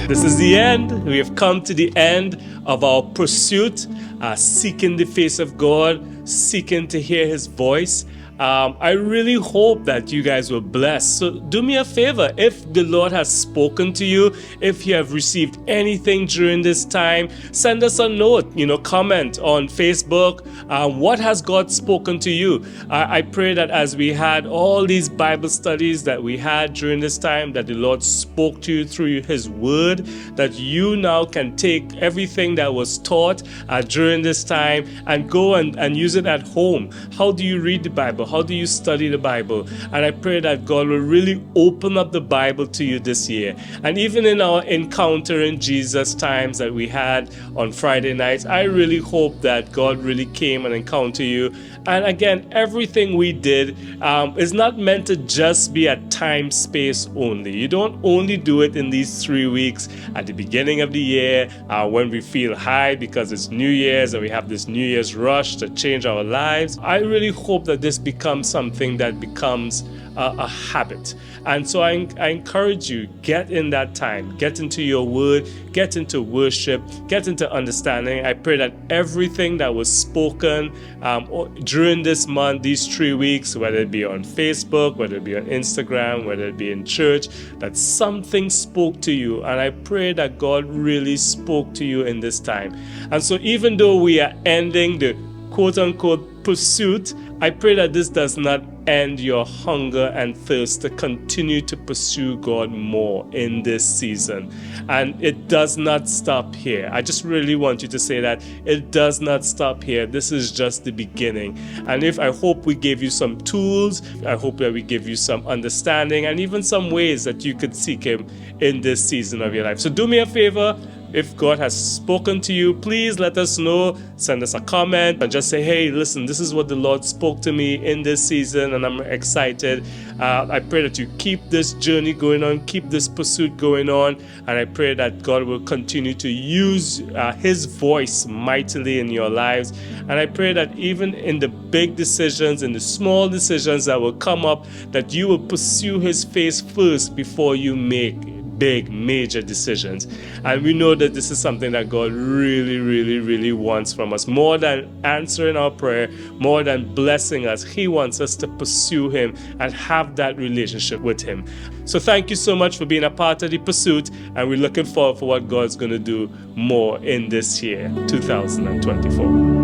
This is the end. We have come to the end of our pursuit, seeking the face of God, seeking to hear His voice. I really hope that you guys were blessed. So do me a favor, if the Lord has spoken to you, if you have received anything during this time, send us a note, comment on Facebook. What has God spoken to you? I pray that as we had all these Bible studies that we had during this time, that the Lord spoke to you through His word, that you now can take everything that was taught during this time and go and use it at home. How do you read the Bible? How do you study the Bible? And I pray that God will really open up the Bible to you this year. And even in our Encountering Jesus times that we had on Friday nights, I really hope that God really came and encountered you. And again, everything we did is not meant to just be a time space only. You don't only do it in these 3 weeks at the beginning of the year when we feel high because it's New Year's and we have this New Year's rush to change our lives. I really hope that this becomes something that becomes a habit. And so I encourage you, get in that time, get into your word, get into worship, get into understanding. I pray that everything that was spoken during this month, these 3 weeks, whether it be on Facebook, whether it be on Instagram, whether it be in church, that something spoke to you. And I pray that God really spoke to you in this time. And so even though we are ending the quote-unquote pursuit, I pray that this does not end your hunger and thirst to continue to pursue God more in this season. And it does not stop here. I just really want you to say that it does not stop here. This is just the beginning. And I hope we gave you some tools, I hope that we give you some understanding and even some ways that you could seek Him in this season of your life. So do me a favor. If God has spoken to you, please let us know. Send us a comment and just say, hey, listen, this is what the Lord spoke to me in this season and I'm excited. I pray that you keep this journey going on, keep this pursuit going on. And I pray that God will continue to use His voice mightily in your lives. And I pray that even in the big decisions, in the small decisions that will come up, that you will pursue His face first before you make big, major decisions. And we know that this is something that God really, really, really wants from us. More than answering our prayer, more than blessing us, He wants us to pursue Him and have that relationship with Him. So thank you so much for being a part of the pursuit, and we're looking forward for what God's going to do more in this year, 2024.